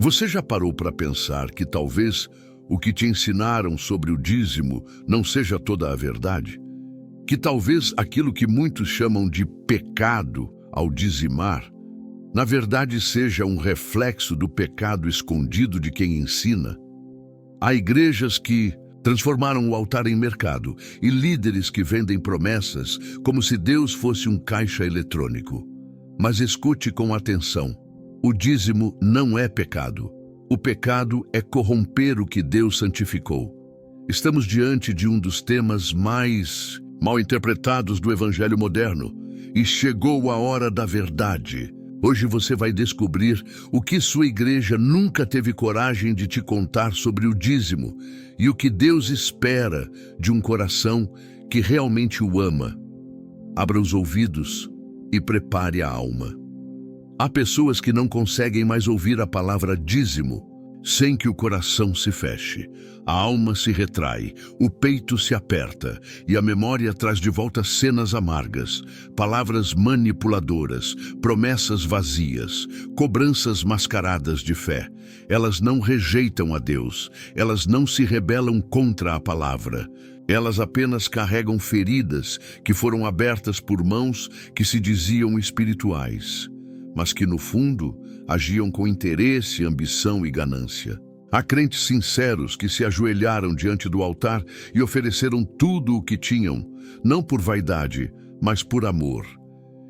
Você já parou para pensar que talvez o que te ensinaram sobre o dízimo não seja toda a verdade? Que talvez aquilo que muitos chamam de pecado ao dizimar, na verdade seja um reflexo do pecado escondido de quem ensina? Há igrejas que transformaram o altar em mercado e líderes que vendem promessas como se Deus fosse um caixa eletrônico. Mas escute com atenção: o dízimo não é pecado. O pecado é corromper o que Deus santificou. Estamos diante de um dos temas mais mal interpretados do Evangelho moderno, e chegou a hora da verdade. Hoje você vai descobrir o que sua igreja nunca teve coragem de te contar sobre o dízimo e o que Deus espera de um coração que realmente o ama. Abra os ouvidos e prepare a alma. Há pessoas que não conseguem mais ouvir a palavra dízimo sem que o coração se feche. A alma se retrai, o peito se aperta e a memória traz de volta cenas amargas, palavras manipuladoras, promessas vazias, cobranças mascaradas de fé. Elas não rejeitam a Deus, elas não se rebelam contra a palavra. Elas apenas carregam feridas que foram abertas por mãos que se diziam espirituais, mas que no fundo agiam com interesse, ambição e ganância. Há crentes sinceros que se ajoelharam diante do altar e ofereceram tudo o que tinham, não por vaidade, mas por amor.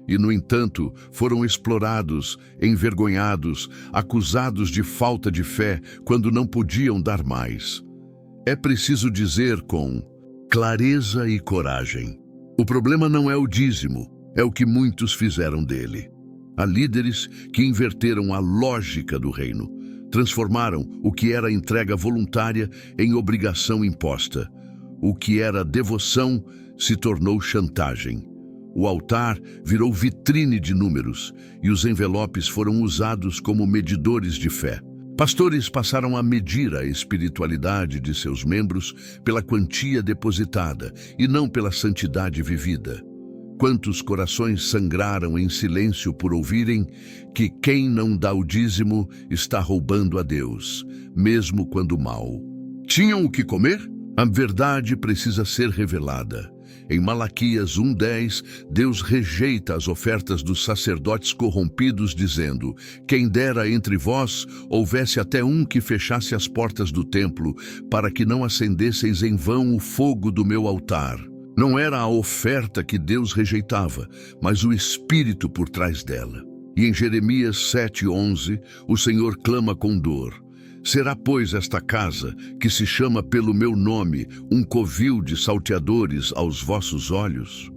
E, no entanto, foram explorados, envergonhados, acusados de falta de fé quando não podiam dar mais. É preciso dizer com clareza e coragem: o problema não é o dízimo, é o que muitos fizeram dele. Há líderes que inverteram a lógica do reino, transformaram o que era entrega voluntária em obrigação imposta. O que era devoção se tornou chantagem. O altar virou vitrine de números e os envelopes foram usados como medidores de fé. Pastores passaram a medir a espiritualidade de seus membros pela quantia depositada e não pela santidade vivida. Quantos corações sangraram em silêncio por ouvirem que quem não dá o dízimo está roubando a Deus, mesmo quando mal. Tinham o que comer? A verdade precisa ser revelada. Em Malaquias 1:10, Deus rejeita as ofertas dos sacerdotes corrompidos, dizendo: quem dera entre vós houvesse até um que fechasse as portas do templo, para que não acendesseis em vão o fogo do meu altar. Não era a oferta que Deus rejeitava, mas o espírito por trás dela. E em Jeremias 7:11, o Senhor clama com dor: será, pois, esta casa, que se chama pelo meu nome, um covil de salteadores aos vossos olhos?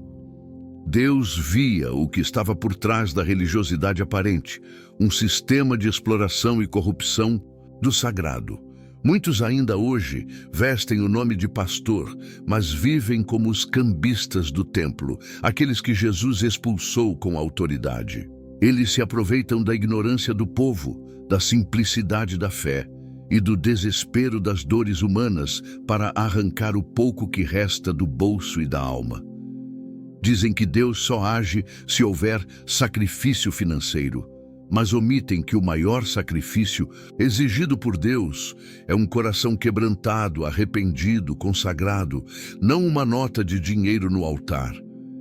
Deus via o que estava por trás da religiosidade aparente, um sistema de exploração e corrupção do sagrado. Muitos ainda hoje vestem o nome de pastor, mas vivem como os cambistas do templo, aqueles que Jesus expulsou com autoridade. Eles se aproveitam da ignorância do povo, da simplicidade da fé e do desespero das dores humanas para arrancar o pouco que resta do bolso e da alma. Dizem que Deus só age se houver sacrifício financeiro, mas omitem que o maior sacrifício exigido por Deus é um coração quebrantado, arrependido, consagrado, não uma nota de dinheiro no altar.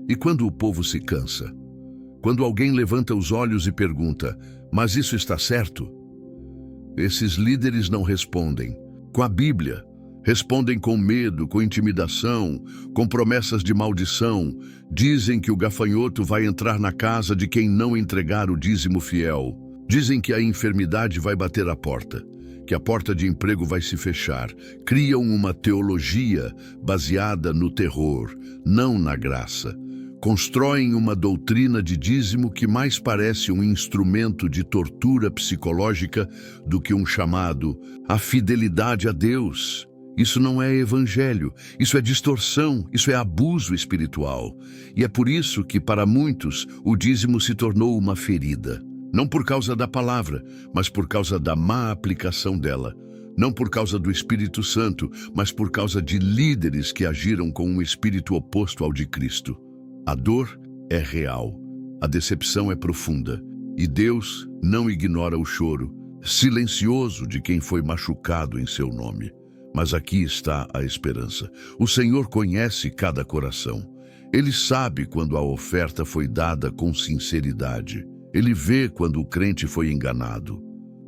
E quando o povo se cansa? Quando alguém levanta os olhos e pergunta: mas isso está certo? Esses líderes não respondem com a Bíblia. Respondem com medo, com intimidação, com promessas de maldição. Dizem que o gafanhoto vai entrar na casa de quem não entregar o dízimo fiel. Dizem que a enfermidade vai bater à porta, que a porta de emprego vai se fechar. Criam uma teologia baseada no terror, não na graça. Constroem uma doutrina de dízimo que mais parece um instrumento de tortura psicológica do que um chamado à fidelidade a Deus. Isso não é evangelho, isso é distorção, isso é abuso espiritual. E é por isso que, para muitos, o dízimo se tornou uma ferida. Não por causa da palavra, mas por causa da má aplicação dela. Não por causa do Espírito Santo, mas por causa de líderes que agiram com um espírito oposto ao de Cristo. A dor é real, a decepção é profunda, e Deus não ignora o choro. silencioso de quem foi machucado em seu nome. Mas aqui está a esperança. O Senhor conhece cada coração. Ele sabe quando a oferta foi dada com sinceridade. Ele vê quando o crente foi enganado.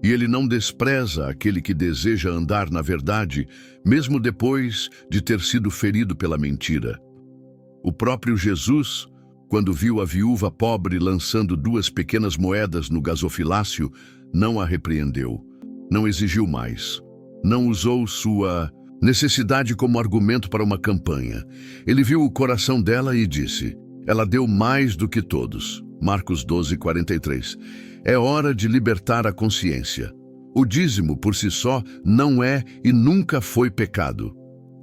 E ele não despreza aquele que deseja andar na verdade, mesmo depois de ter sido ferido pela mentira. O próprio Jesus, quando viu a viúva pobre lançando 2 pequenas moedas no gasofilácio, não a repreendeu, não exigiu mais, não usou sua necessidade como argumento para uma campanha. Ele viu o coração dela e disse: ela deu mais do que todos. Marcos 12:43. É hora de libertar a consciência. O dízimo por si só não é e nunca foi pecado.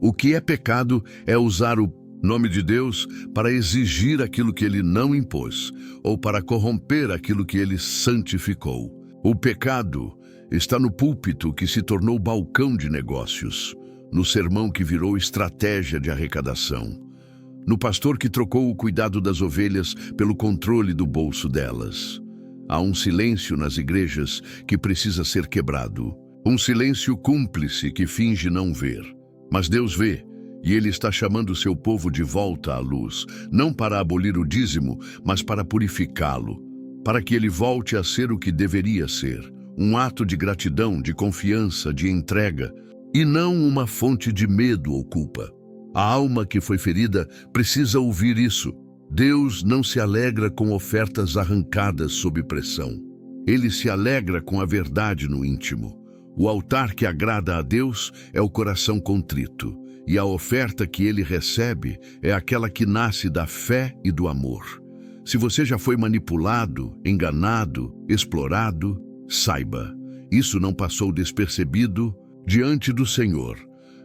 O que é pecado é usar o nome de Deus para exigir aquilo que ele não impôs, ou para corromper aquilo que ele santificou. O pecado está no púlpito que se tornou balcão de negócios, no sermão que virou estratégia de arrecadação, no pastor que trocou o cuidado das ovelhas pelo controle do bolso delas. Há um silêncio nas igrejas que precisa ser quebrado, um silêncio cúmplice que finge não ver. Mas Deus vê, e Ele está chamando seu povo de volta à luz, não para abolir o dízimo, mas para purificá-lo, para que ele volte a ser o que deveria ser, um ato de gratidão, de confiança, de entrega, e não uma fonte de medo ou culpa. A alma que foi ferida precisa ouvir isso. Deus não se alegra com ofertas arrancadas sob pressão. Ele se alegra com a verdade no íntimo. O altar que agrada a Deus é o coração contrito, e a oferta que ele recebe é aquela que nasce da fé e do amor. Se você já foi manipulado, enganado, explorado, saiba, isso não passou despercebido diante do Senhor.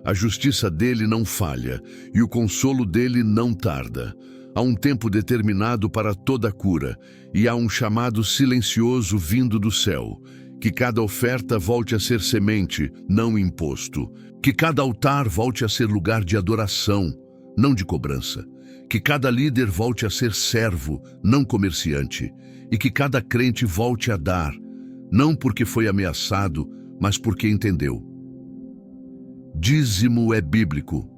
A justiça dele não falha e o consolo dele não tarda. Há um tempo determinado para toda cura e há um chamado silencioso vindo do céu. Que cada oferta volte a ser semente, não imposto. Que cada altar volte a ser lugar de adoração, não de cobrança. Que cada líder volte a ser servo, não comerciante. E que cada crente volte a dar, não porque foi ameaçado, mas porque entendeu. Dízimo é bíblico,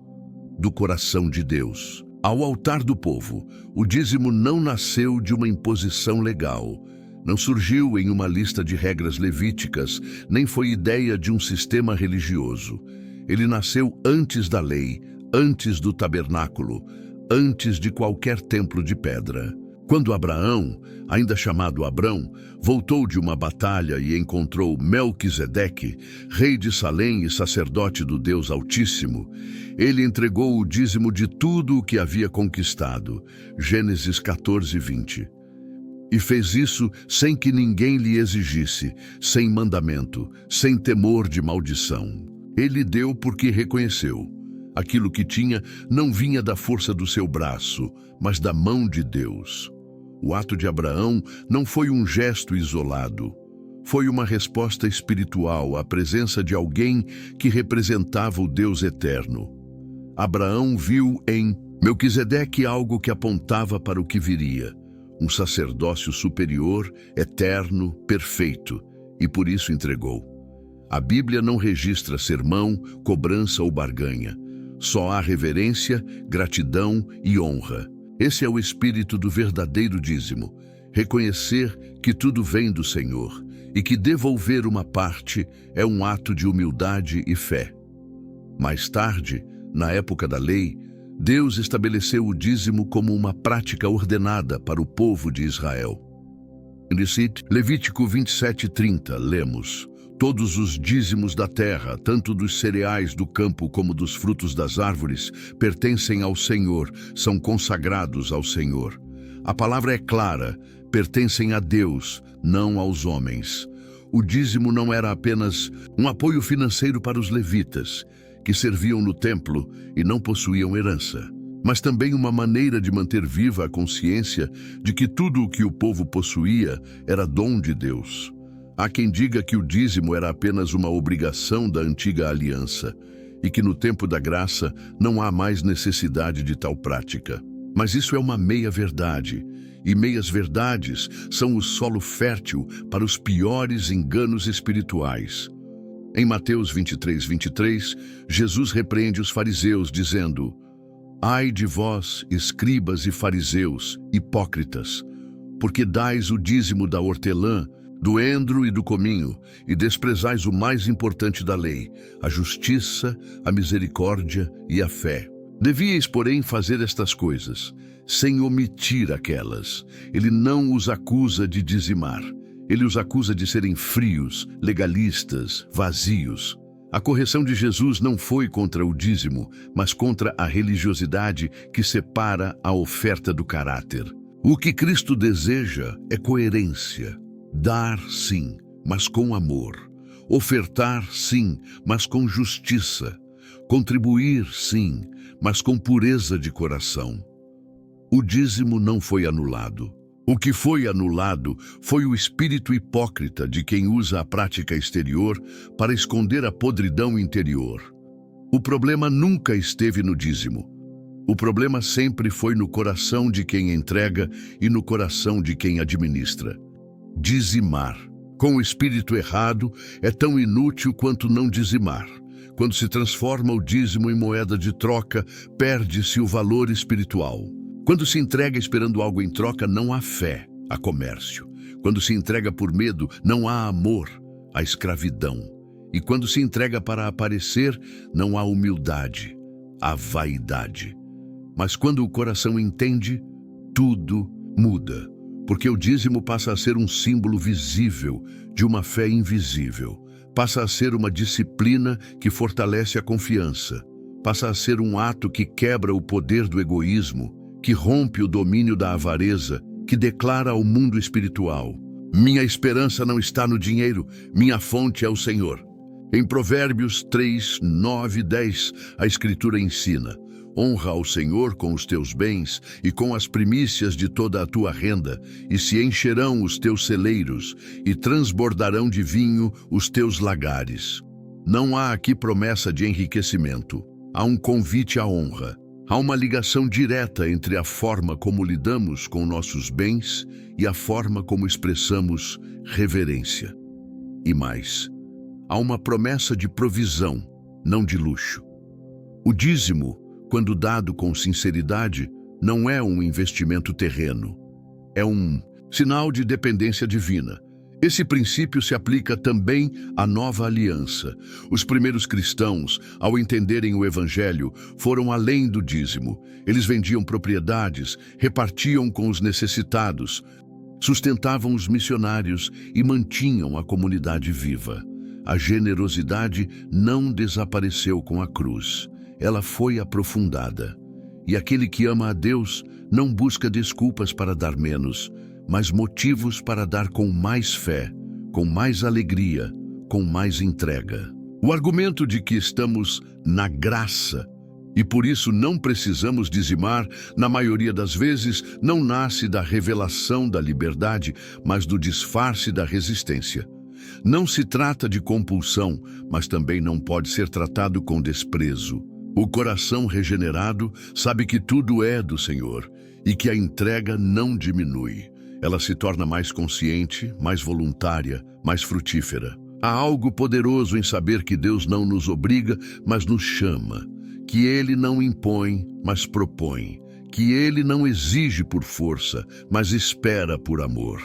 do coração de Deus. Ao altar do povo, o dízimo não nasceu de uma imposição legal, não surgiu em uma lista de regras levíticas, nem foi ideia de um sistema religioso. Ele nasceu antes da lei, antes do tabernáculo, antes de qualquer templo de pedra. Quando Abraão, ainda chamado Abrão, voltou de uma batalha e encontrou Melquisedeque, rei de Salém e sacerdote do Deus Altíssimo, ele entregou o dízimo de tudo o que havia conquistado. Gênesis 14:20. E fez isso sem que ninguém lhe exigisse, sem mandamento, sem temor de maldição. Ele deu porque reconheceu. Aquilo que tinha não vinha da força do seu braço, mas da mão de Deus. O ato de Abraão não foi um gesto isolado. Foi uma resposta espiritual à presença de alguém que representava o Deus eterno. Abraão viu em Melquisedeque algo que apontava para o que viria. Um sacerdócio superior, eterno, perfeito, e por isso entregou. A Bíblia não registra sermão, cobrança ou barganha. Só há reverência, gratidão e honra. Esse é o espírito do verdadeiro dízimo. Reconhecer que tudo vem do Senhor e que devolver uma parte é um ato de humildade e fé. Mais tarde, na época da lei, Deus estabeleceu o dízimo como uma prática ordenada para o povo de Israel. Em Levítico 27:30, lemos: todos os dízimos da terra, tanto dos cereais do campo como dos frutos das árvores, pertencem ao Senhor, são consagrados ao Senhor. A palavra é clara, pertencem a Deus, não aos homens. O dízimo não era apenas um apoio financeiro para os levitas, que serviam no templo e não possuíam herança, mas também uma maneira de manter viva a consciência de que tudo o que o povo possuía era dom de Deus. Há quem diga que o dízimo era apenas uma obrigação da antiga aliança e que no tempo da graça não há mais necessidade de tal prática. Mas isso é uma meia-verdade e meias-verdades são o solo fértil para os piores enganos espirituais. Em Mateus 23, Jesus repreende os fariseus, dizendo: Ai de vós, escribas e fariseus, hipócritas, porque dais o dízimo da hortelã, do endro e do cominho, e desprezais o mais importante da lei, a justiça, a misericórdia e a fé. Devíeis, porém, fazer estas coisas, sem omitir aquelas. Ele não os acusa de dizimar. Ele os acusa de serem frios, legalistas, vazios. A correção de Jesus não foi contra o dízimo, mas contra a religiosidade que separa a oferta do caráter. O que Cristo deseja é coerência. Dar, sim, mas com amor. Ofertar, sim, mas com justiça. Contribuir, sim, mas com pureza de coração. O dízimo não foi anulado. O que foi anulado foi o espírito hipócrita de quem usa a prática exterior para esconder a podridão interior. O problema nunca esteve no dízimo. O problema sempre foi no coração de quem entrega e no coração de quem administra. Dizimar, com o espírito errado, é tão inútil quanto não dizimar. Quando se transforma o dízimo em moeda de troca, perde-se o valor espiritual. Quando se entrega esperando algo em troca, não há fé, há comércio. Quando se entrega por medo, não há amor, há escravidão. E quando se entrega para aparecer, não há humildade, há vaidade. Mas quando o coração entende, tudo muda, porque o dízimo passa a ser um símbolo visível de uma fé invisível. Passa a ser uma disciplina que fortalece a confiança. Passa a ser um ato que quebra o poder do egoísmo, que rompe o domínio da avareza, que declara ao mundo espiritual: minha esperança não está no dinheiro, minha fonte é o Senhor. Em Provérbios 3, 9 e 10, a Escritura ensina: honra ao Senhor com os teus bens e com as primícias de toda a tua renda, e se encherão os teus celeiros, e transbordarão de vinho os teus lagares. Não há aqui promessa de enriquecimento. Há um convite à honra. Há uma ligação direta entre a forma como lidamos com nossos bens e a forma como expressamos reverência. E mais, há uma promessa de provisão, não de luxo. O dízimo, quando dado com sinceridade, não é um investimento terreno. É um sinal de dependência divina. Esse princípio se aplica também à nova aliança. Os primeiros cristãos, ao entenderem o evangelho, foram além do dízimo. Eles vendiam propriedades, repartiam com os necessitados, sustentavam os missionários e mantinham a comunidade viva. A generosidade não desapareceu com a cruz. Ela foi aprofundada. E aquele que ama a Deus não busca desculpas para dar menos, mas motivos para dar com mais fé, com mais alegria, com mais entrega. O argumento de que estamos na graça e por isso não precisamos dizimar, na maioria das vezes, não nasce da revelação da liberdade, mas do disfarce da resistência. Não se trata de compulsão, mas também não pode ser tratado com desprezo. O coração regenerado sabe que tudo é do Senhor e que a entrega não diminui. Ela se torna mais consciente, mais voluntária, mais frutífera. Há algo poderoso em saber que Deus não nos obriga, mas nos chama. Que Ele não impõe, mas propõe. Que Ele não exige por força, mas espera por amor.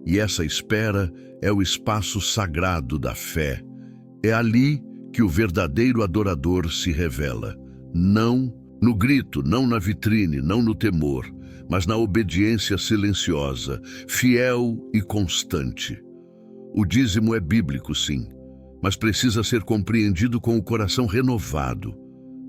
E essa espera é o espaço sagrado da fé. É ali que o verdadeiro adorador se revela. Não no grito, não na vitrine, não no temor, mas na obediência silenciosa, fiel e constante. O dízimo é bíblico, sim, mas precisa ser compreendido com o coração renovado,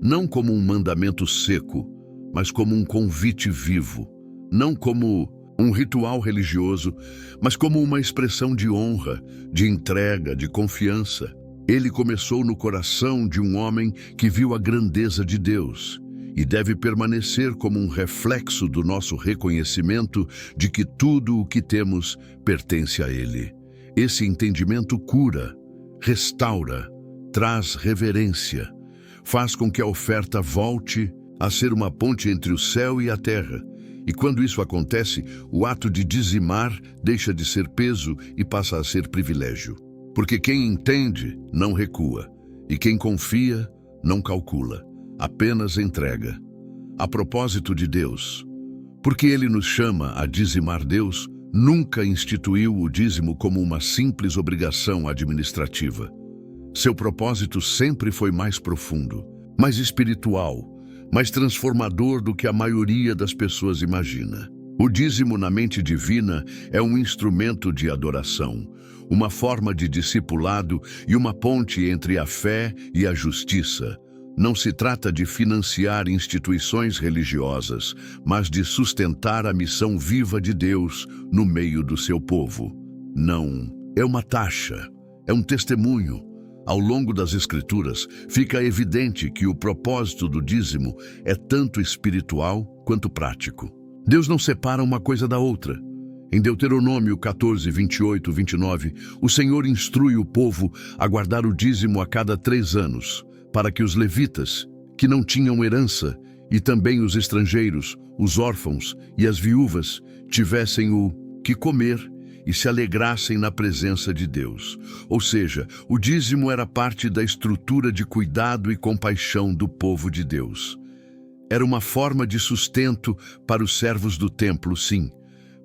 não como um mandamento seco, mas como um convite vivo, não como um ritual religioso, mas como uma expressão de honra, de entrega, de confiança. Ele começou no coração de um homem que viu a grandeza de Deus e deve permanecer como um reflexo do nosso reconhecimento de que tudo o que temos pertence a Ele. Esse entendimento cura, restaura, traz reverência, faz com que a oferta volte a ser uma ponte entre o céu e a terra E quando isso acontece, o ato de dizimar deixa de ser peso e passa a ser privilégio. Porque quem entende não recua, e quem confia não calcula, apenas entrega. A propósito de Deus, porque Ele nos chama a dizimar, Deus nunca instituiu o dízimo como uma simples obrigação administrativa. Seu propósito sempre foi mais profundo, mais espiritual, mais transformador do que a maioria das pessoas imagina. O dízimo na mente divina é um instrumento de adoração, uma forma de discipulado e uma ponte entre a fé e a justiça. Não se trata de financiar instituições religiosas, mas de sustentar a missão viva de Deus no meio do seu povo. Não é uma taxa, é um testemunho. Ao longo das Escrituras, fica evidente que o propósito do dízimo é tanto espiritual quanto prático. Deus não separa uma coisa da outra. Em Deuteronômio 14, 28, 29, o Senhor instrui o povo a guardar o dízimo a cada 3 anos, para que os levitas, que não tinham herança, e também os estrangeiros, os órfãos e as viúvas, tivessem o que comer e se alegrassem na presença de Deus. Ou seja, o dízimo era parte da estrutura de cuidado e compaixão do povo de Deus. Era uma forma de sustento para os servos do templo, sim,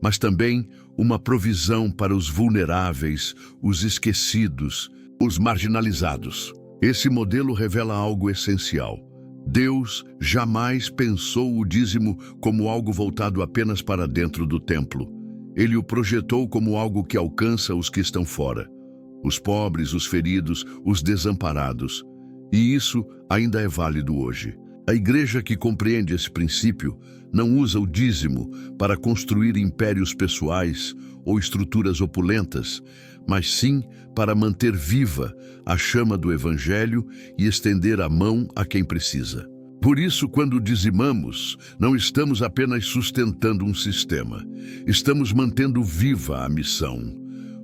mas também uma provisão para os vulneráveis, os esquecidos, os marginalizados. Esse modelo revela algo essencial. Deus jamais pensou o dízimo como algo voltado apenas para dentro do templo. Ele o projetou como algo que alcança os que estão fora, os pobres, os feridos, os desamparados. E isso ainda é válido hoje. A igreja que compreende esse princípio não usa o dízimo para construir impérios pessoais ou estruturas opulentas, mas sim para manter viva a chama do Evangelho e estender a mão a quem precisa. Por isso, quando dizimamos, não estamos apenas sustentando um sistema, estamos mantendo viva a missão.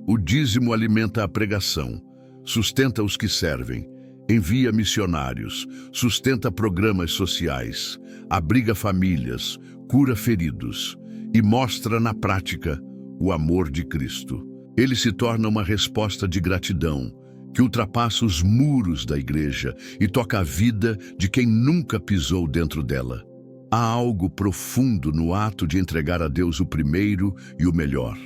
O dízimo alimenta a pregação, sustenta os que servem, envia missionários, sustenta programas sociais, abriga famílias, cura feridos e mostra na prática o amor de Cristo. Ele se torna uma resposta de gratidão, que ultrapassa os muros da igreja e toca a vida de quem nunca pisou dentro dela. Há algo profundo no ato de entregar a Deus o primeiro e o melhor.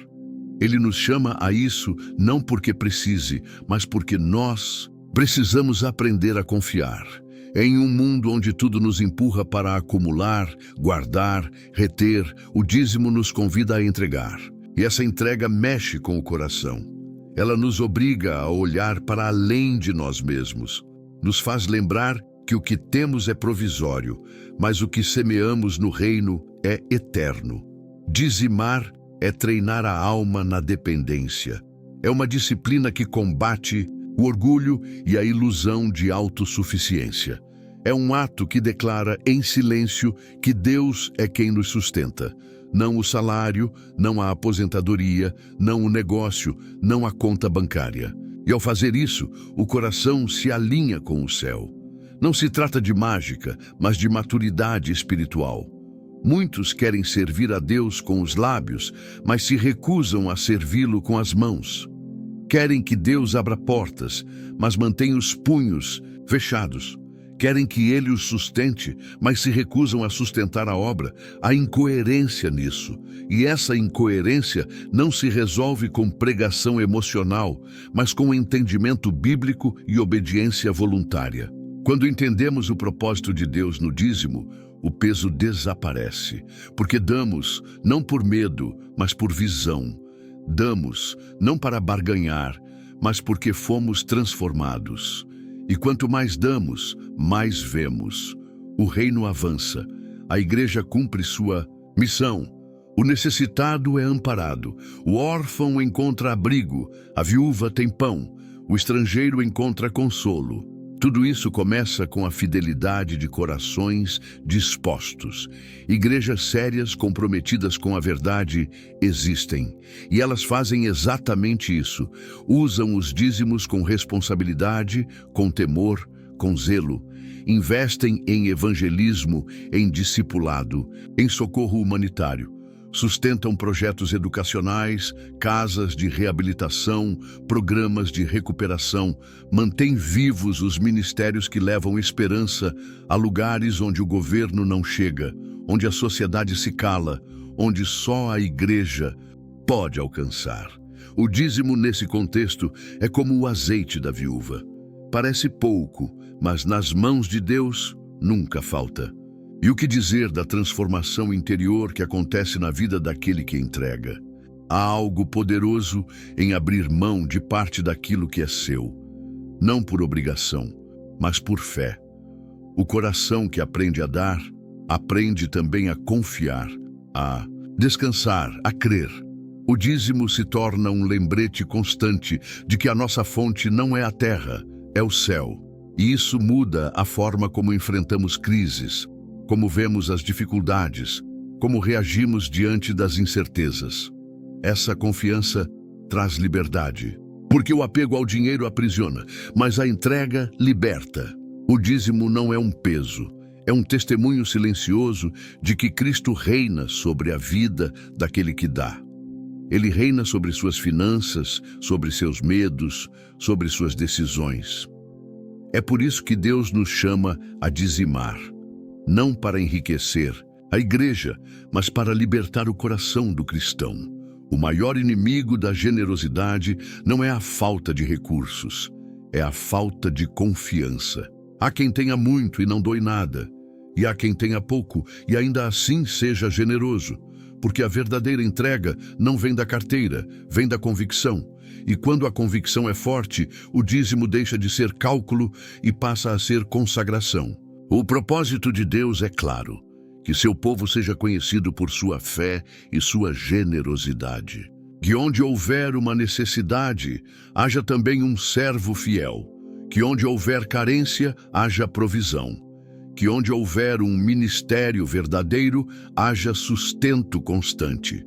Ele nos chama a isso não porque precise, mas porque nós precisamos aprender a confiar. Em um mundo onde tudo nos empurra para acumular, guardar, reter, o dízimo nos convida a entregar. E essa entrega mexe com o coração. Ela nos obriga a olhar para além de nós mesmos. Nos faz lembrar que o que temos é provisório, mas o que semeamos no reino é eterno. Dizimar é treinar a alma na dependência. É uma disciplina que combate o orgulho e a ilusão de autossuficiência. É um ato que declara em silêncio que Deus é quem nos sustenta. Não o salário, não a aposentadoria, não o negócio, não a conta bancária. E ao fazer isso, o coração se alinha com o céu. Não se trata de mágica, mas de maturidade espiritual. Muitos querem servir a Deus com os lábios, mas se recusam a servi-lo com as mãos. Querem que Deus abra portas, mas mantém os punhos fechados. Querem que Ele os sustente, mas se recusam a sustentar a obra. Há incoerência nisso. E essa incoerência não se resolve com pregação emocional, mas com entendimento bíblico e obediência voluntária. Quando entendemos o propósito de Deus no dízimo, o peso desaparece, porque damos não por medo, mas por visão. Damos não para barganhar, mas porque fomos transformados. E quanto mais damos, mais vemos. O reino avança, a igreja cumpre sua missão. O necessitado é amparado, o órfão encontra abrigo, a viúva tem pão, o estrangeiro encontra consolo. Tudo isso começa com a fidelidade de corações dispostos. Igrejas sérias comprometidas com a verdade existem, e elas fazem exatamente isso. Usam os dízimos com responsabilidade, com temor, com zelo. investem em evangelismo, em discipulado, em socorro humanitário. Sustentam projetos educacionais, casas de reabilitação, programas de recuperação, mantêm vivos os ministérios que levam esperança a lugares onde o governo não chega, onde a sociedade se cala, onde só a igreja pode alcançar. O dízimo nesse contexto é como o azeite da viúva. Parece pouco, mas nas mãos de Deus nunca falta. E o que dizer da transformação interior que acontece na vida daquele que entrega? Há algo poderoso em abrir mão de parte daquilo que é seu, não por obrigação, mas por fé. O coração que aprende a dar, aprende também a confiar, a descansar, a crer. O dízimo se torna um lembrete constante de que a nossa fonte não é a terra, é o céu. E isso muda a forma como enfrentamos crises, como vemos as dificuldades, como reagimos diante das incertezas. Essa confiança traz liberdade, porque o apego ao dinheiro aprisiona, mas a entrega liberta. O dízimo não é um peso, é um testemunho silencioso de que Cristo reina sobre a vida daquele que dá. Ele reina sobre suas finanças, sobre seus medos, sobre suas decisões. É por isso que Deus nos chama a dizimar. Não para enriquecer a igreja, mas para libertar o coração do cristão. O maior inimigo da generosidade não é a falta de recursos, é a falta de confiança. Há quem tenha muito e não doe nada, e há quem tenha pouco e ainda assim seja generoso, porque a verdadeira entrega não vem da carteira, vem da convicção. E quando a convicção é forte, o dízimo deixa de ser cálculo e passa a ser consagração. O propósito de Deus é claro, que seu povo seja conhecido por sua fé e sua generosidade. Que onde houver uma necessidade, haja também um servo fiel. Que onde houver carência, haja provisão. Que onde houver um ministério verdadeiro, haja sustento constante.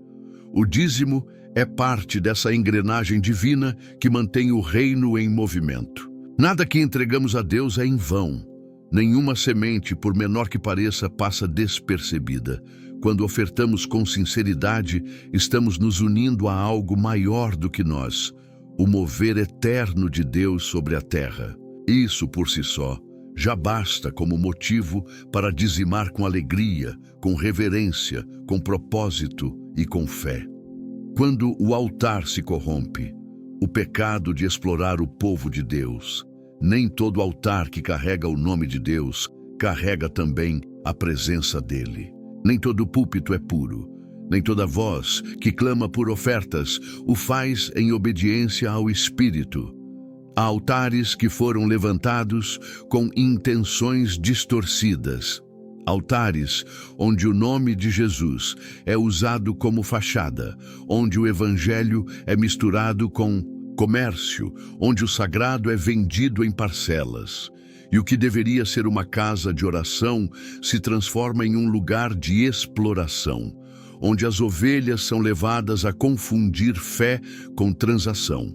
O dízimo é parte dessa engrenagem divina que mantém o reino em movimento. Nada que entregamos a Deus é em vão. Nenhuma semente, por menor que pareça, passa despercebida. Quando ofertamos com sinceridade, estamos nos unindo a algo maior do que nós, o mover eterno de Deus sobre a terra. Isso, por si só, já basta como motivo para dizimar com alegria, com reverência, com propósito e com fé. Quando o altar se corrompe, o pecado de explorar o povo de Deus, nem todo altar que carrega o nome de Deus carrega também a presença dele. Nem todo púlpito é puro, nem toda voz que clama por ofertas o faz em obediência ao Espírito. Há altares que foram levantados com intenções distorcidas. Altares onde o nome de Jesus é usado como fachada, onde o Evangelho é misturado com comércio, onde o sagrado é vendido em parcelas. E o que deveria ser uma casa de oração se transforma em um lugar de exploração, onde as ovelhas são levadas a confundir fé com transação.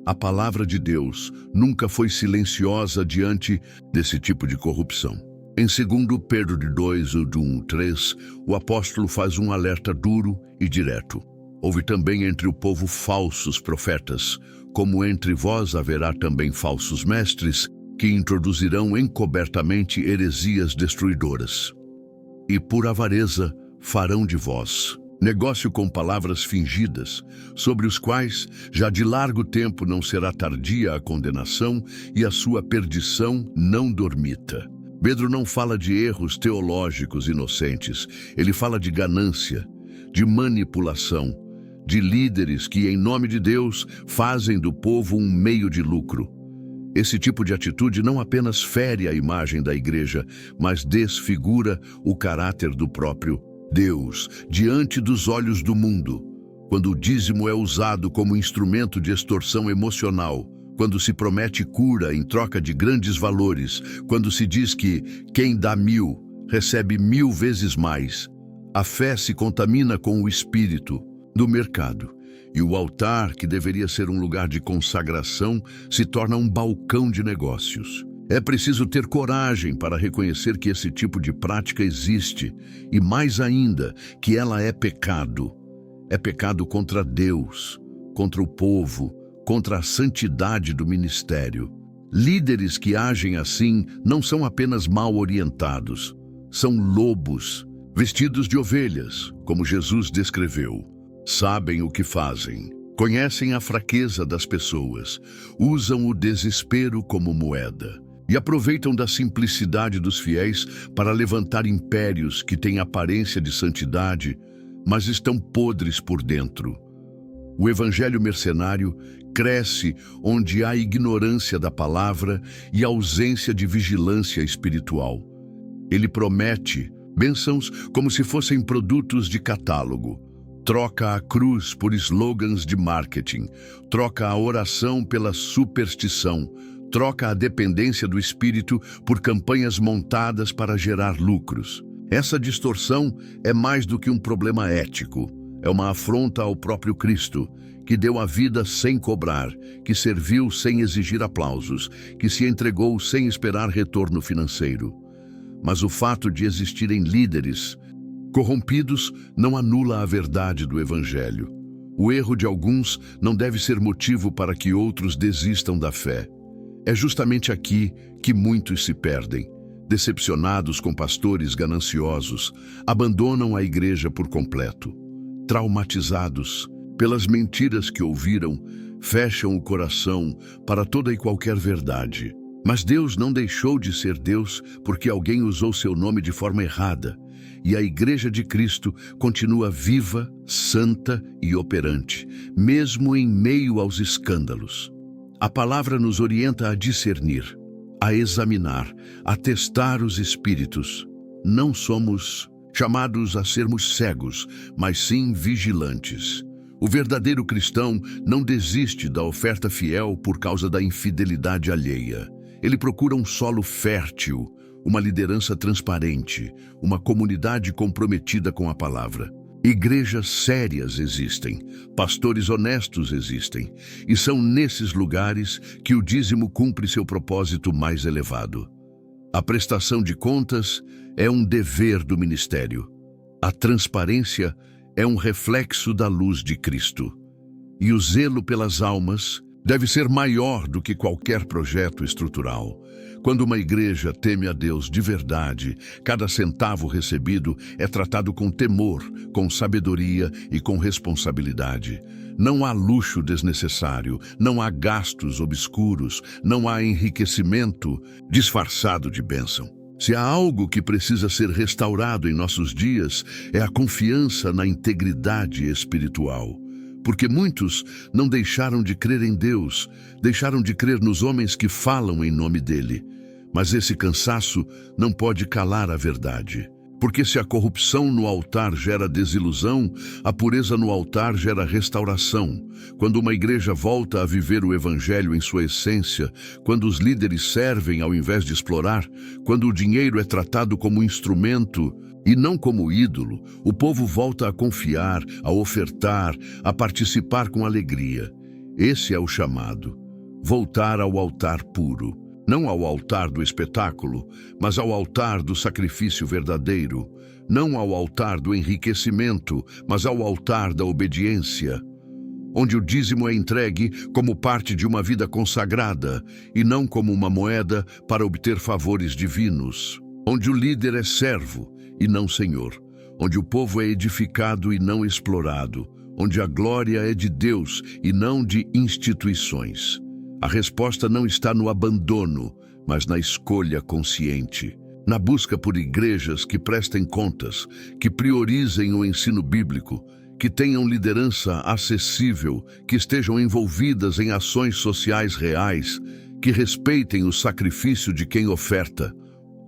A palavra de Deus nunca foi silenciosa diante desse tipo de corrupção. Em 2 Pedro 2, do 1-3, o apóstolo faz um alerta duro e direto. Houve também entre o povo falsos profetas, como entre vós haverá também falsos mestres, que introduzirão encobertamente heresias destruidoras. E por avareza farão de vós negócio com palavras fingidas, sobre os quais já de largo tempo não será tardia a condenação e a sua perdição não dormita. Pedro não fala de erros teológicos inocentes, ele fala de ganância, de manipulação, de líderes que, em nome de Deus, fazem do povo um meio de lucro. Esse tipo de atitude não apenas fere a imagem da igreja, mas desfigura o caráter do próprio Deus diante dos olhos do mundo. Quando o dízimo é usado como instrumento de extorsão emocional, quando se promete cura em troca de grandes valores, quando se diz que quem dá 1000 recebe 1000 vezes mais, a fé se contamina com o espírito do mercado. E o altar, que deveria ser um lugar de consagração, se torna um balcão de negócios. É preciso ter coragem para reconhecer que esse tipo de prática existe e, mais ainda, que ela é pecado. É pecado contra Deus, contra o povo, contra a santidade do ministério. Líderes que agem assim não são apenas mal orientados, são lobos, vestidos de ovelhas, como Jesus descreveu. Sabem o que fazem, conhecem a fraqueza das pessoas, usam o desespero como moeda e aproveitam da simplicidade dos fiéis para levantar impérios que têm aparência de santidade, mas estão podres por dentro. O evangelho mercenário cresce onde há ignorância da palavra e ausência de vigilância espiritual. Ele promete bênçãos como se fossem produtos de catálogo. Troca a cruz por slogans de marketing, troca a oração pela superstição, troca a dependência do espírito por campanhas montadas para gerar lucros. Essa distorção é mais do que um problema ético, é uma afronta ao próprio Cristo, que deu a vida sem cobrar, que serviu sem exigir aplausos, que se entregou sem esperar retorno financeiro. Mas o fato de existirem líderes corrompidos não anula a verdade do Evangelho. O erro de alguns não deve ser motivo para que outros desistam da fé. É justamente aqui que muitos se perdem. Decepcionados com pastores gananciosos, abandonam a igreja por completo. Traumatizados pelas mentiras que ouviram, fecham o coração para toda e qualquer verdade. Mas Deus não deixou de ser Deus porque alguém usou seu nome de forma errada. E a Igreja de Cristo continua viva, santa e operante, mesmo em meio aos escândalos. A palavra nos orienta a discernir, a examinar, a testar os espíritos. Não somos chamados a sermos cegos, mas sim vigilantes. O verdadeiro cristão não desiste da oferta fiel por causa da infidelidade alheia. Ele procura um solo fértil, uma liderança transparente, uma comunidade comprometida com a palavra. Igrejas sérias existem, pastores honestos existem, e são nesses lugares que o dízimo cumpre seu propósito mais elevado. A prestação de contas é um dever do ministério. A transparência é um reflexo da luz de Cristo. E o zelo pelas almas deve ser maior do que qualquer projeto estrutural. Quando uma igreja teme a Deus de verdade, cada centavo recebido é tratado com temor, com sabedoria e com responsabilidade. Não há luxo desnecessário, não há gastos obscuros, não há enriquecimento disfarçado de bênção. Se há algo que precisa ser restaurado em nossos dias, é a confiança na integridade espiritual. Porque muitos não deixaram de crer em Deus, deixaram de crer nos homens que falam em nome dele. Mas esse cansaço não pode calar a verdade. Porque se a corrupção no altar gera desilusão, a pureza no altar gera restauração. Quando uma igreja volta a viver o evangelho em sua essência, quando os líderes servem ao invés de explorar, quando o dinheiro é tratado como instrumento e não como ídolo, o povo volta a confiar, a ofertar, a participar com alegria. Esse é o chamado. Voltar ao altar puro. Não ao altar do espetáculo, mas ao altar do sacrifício verdadeiro. Não ao altar do enriquecimento, mas ao altar da obediência. Onde o dízimo é entregue como parte de uma vida consagrada e não como uma moeda para obter favores divinos. Onde o líder é servo e não senhor. Onde o povo é edificado e não explorado. Onde a glória é de Deus e não de instituições. A resposta não está no abandono, mas na escolha consciente. Na busca por igrejas que prestem contas, que priorizem o ensino bíblico, que tenham liderança acessível, que estejam envolvidas em ações sociais reais, que respeitem o sacrifício de quem oferta.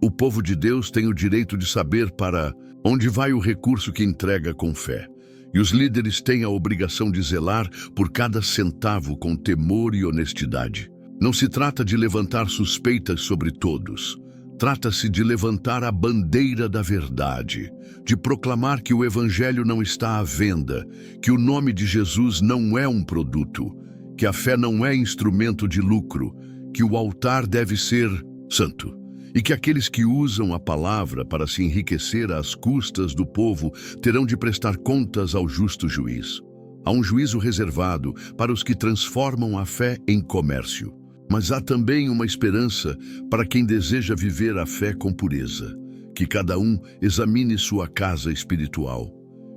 O povo de Deus tem o direito de saber para onde vai o recurso que entrega com fé. E os líderes têm a obrigação de zelar por cada centavo com temor e honestidade. Não se trata de levantar suspeitas sobre todos. Trata-se de levantar a bandeira da verdade, de proclamar que o Evangelho não está à venda, que o nome de Jesus não é um produto, que a fé não é instrumento de lucro, que o altar deve ser santo, e que aqueles que usam a palavra para se enriquecer às custas do povo terão de prestar contas ao justo juiz. Há um juízo reservado para os que transformam a fé em comércio. Mas há também uma esperança para quem deseja viver a fé com pureza. Que cada um examine sua casa espiritual,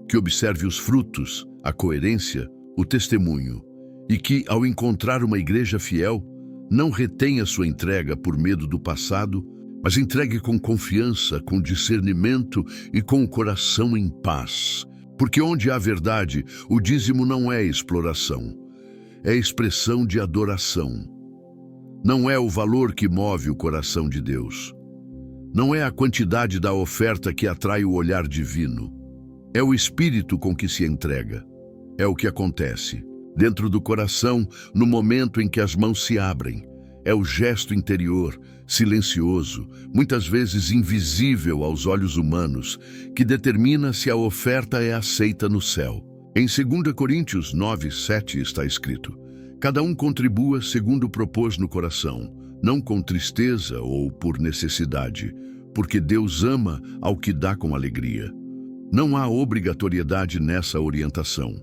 que observe os frutos, a coerência, o testemunho, e que, ao encontrar uma igreja fiel, não retenha sua entrega por medo do passado, mas entregue com confiança, com discernimento e com o coração em paz. Porque onde há verdade, o dízimo não é exploração, é expressão de adoração. Não é o valor que move o coração de Deus. Não é a quantidade da oferta que atrai o olhar divino. É o espírito com que se entrega. É o que acontece dentro do coração no momento em que as mãos se abrem. É o gesto interior, silencioso, muitas vezes invisível aos olhos humanos, que determina se a oferta é aceita no céu. Em 2 Coríntios 9:7 está escrito: cada um contribua segundo propôs no coração, não com tristeza ou por necessidade, porque Deus ama ao que dá com alegria. Não há obrigatoriedade nessa orientação.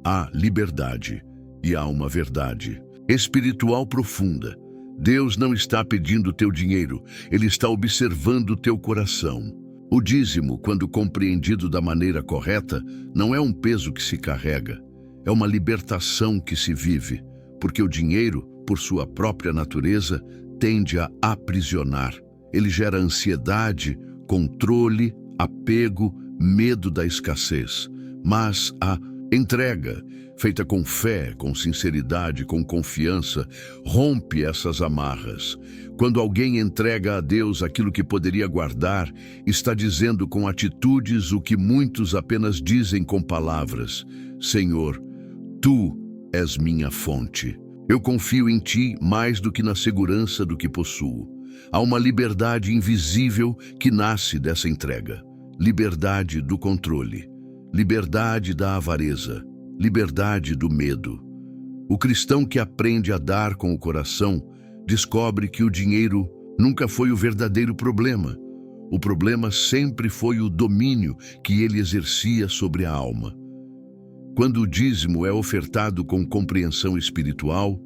Há liberdade e há uma verdade espiritual profunda. Deus não está pedindo teu dinheiro, Ele está observando teu coração. O dízimo, quando compreendido da maneira correta, não é um peso que se carrega, é uma libertação que se vive, porque o dinheiro, por sua própria natureza, tende a aprisionar. Ele gera ansiedade, controle, apego, medo da escassez. Mas a entrega, feita com fé, com sinceridade, com confiança, rompe essas amarras. Quando alguém entrega a Deus aquilo que poderia guardar, está dizendo com atitudes o que muitos apenas dizem com palavras: Senhor, Tu és minha fonte. Eu confio em Ti mais do que na segurança do que possuo. Há uma liberdade invisível que nasce dessa entrega. Liberdade do controle. Liberdade da avareza. Liberdade do medo. O cristão que aprende a dar com o coração descobre que o dinheiro nunca foi o verdadeiro problema. O problema sempre foi o domínio que ele exercia sobre a alma. Quando o dízimo é ofertado com compreensão espiritual,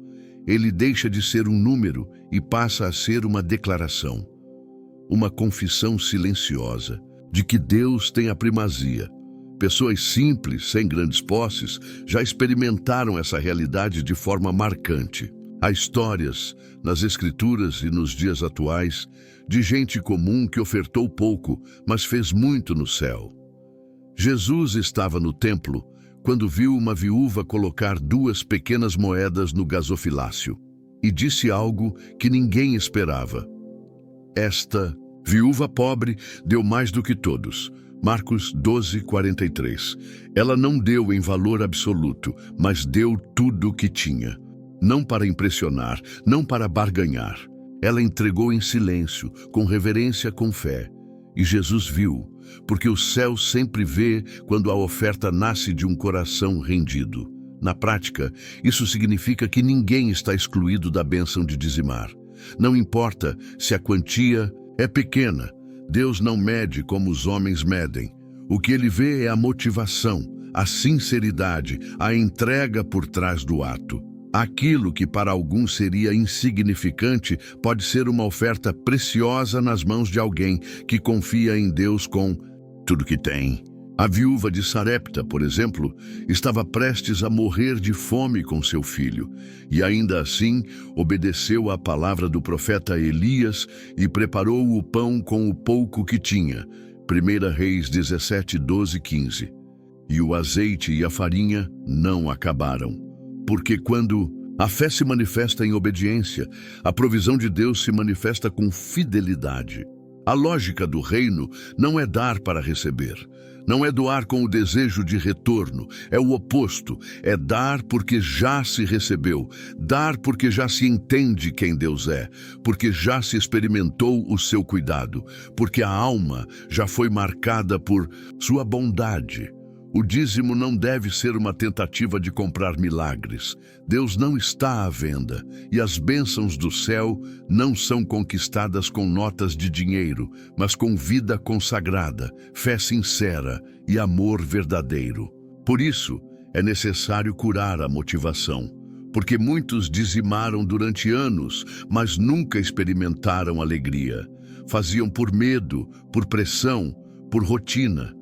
ele deixa de ser um número e passa a ser uma declaração, uma confissão silenciosa de que Deus tem a primazia. Pessoas simples, sem grandes posses, já experimentaram essa realidade de forma marcante. Há histórias, nas Escrituras e nos dias atuais, de gente comum que ofertou pouco, mas fez muito no céu. Jesus estava no templo quando viu uma viúva colocar 2 pequenas moedas no gasofilácio e disse algo que ninguém esperava. Esta viúva pobre deu mais do que todos. Marcos 12:43. Ela não deu em valor absoluto, mas deu tudo o que tinha. Não para impressionar, não para barganhar. Ela entregou em silêncio, com reverência, com fé. E Jesus viu, porque o céu sempre vê quando a oferta nasce de um coração rendido. Na prática, isso significa que ninguém está excluído da bênção de dizimar. Não importa se a quantia é pequena, Deus não mede como os homens medem. O que Ele vê é a motivação, a sinceridade, a entrega por trás do ato. Aquilo que para alguns seria insignificante pode ser uma oferta preciosa nas mãos de alguém que confia em Deus com tudo que tem. A viúva de Sarepta, por exemplo, estava prestes a morrer de fome com seu filho, e ainda assim obedeceu à palavra do profeta Elias e preparou o pão com o pouco que tinha. 1 Reis 17:12-15. E o azeite e a farinha não acabaram. Porque quando a fé se manifesta em obediência, a provisão de Deus se manifesta com fidelidade. A lógica do reino não é dar para receber. Não é doar com o desejo de retorno, é o oposto, é dar porque já se recebeu, dar porque já se entende quem Deus é, porque já se experimentou o seu cuidado, porque a alma já foi marcada por sua bondade. O dízimo não deve ser uma tentativa de comprar milagres. Deus não está à venda, e as bênçãos do céu não são conquistadas com notas de dinheiro, mas com vida consagrada, fé sincera e amor verdadeiro. Por isso, é necessário curar a motivação, porque muitos dizimaram durante anos, mas nunca experimentaram alegria. Faziam por medo, por pressão, por rotina.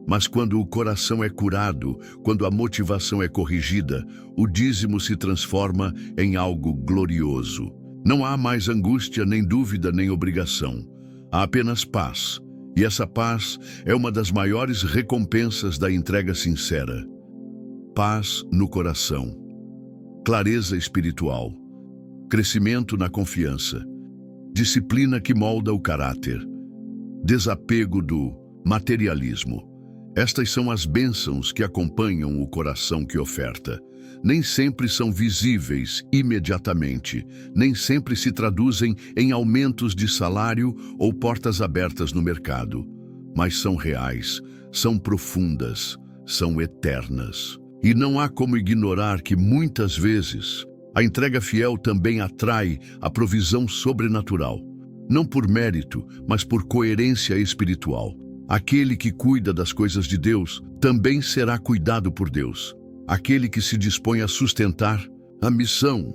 Mas quando o coração é curado, quando a motivação é corrigida, o dízimo se transforma em algo glorioso. Não há mais angústia, nem dúvida, nem obrigação. Há apenas paz. E essa paz é uma das maiores recompensas da entrega sincera. Paz no coração. Clareza espiritual. Crescimento na confiança. Disciplina que molda o caráter. Desapego do materialismo. Estas são as bênçãos que acompanham o coração que oferta. Nem sempre são visíveis imediatamente, nem sempre se traduzem em aumentos de salário ou portas abertas no mercado. Mas são reais, são profundas, são eternas. E não há como ignorar que muitas vezes a entrega fiel também atrai a provisão sobrenatural. Não por mérito, mas por coerência espiritual. Aquele que cuida das coisas de Deus também será cuidado por Deus. Aquele que se dispõe a sustentar a missão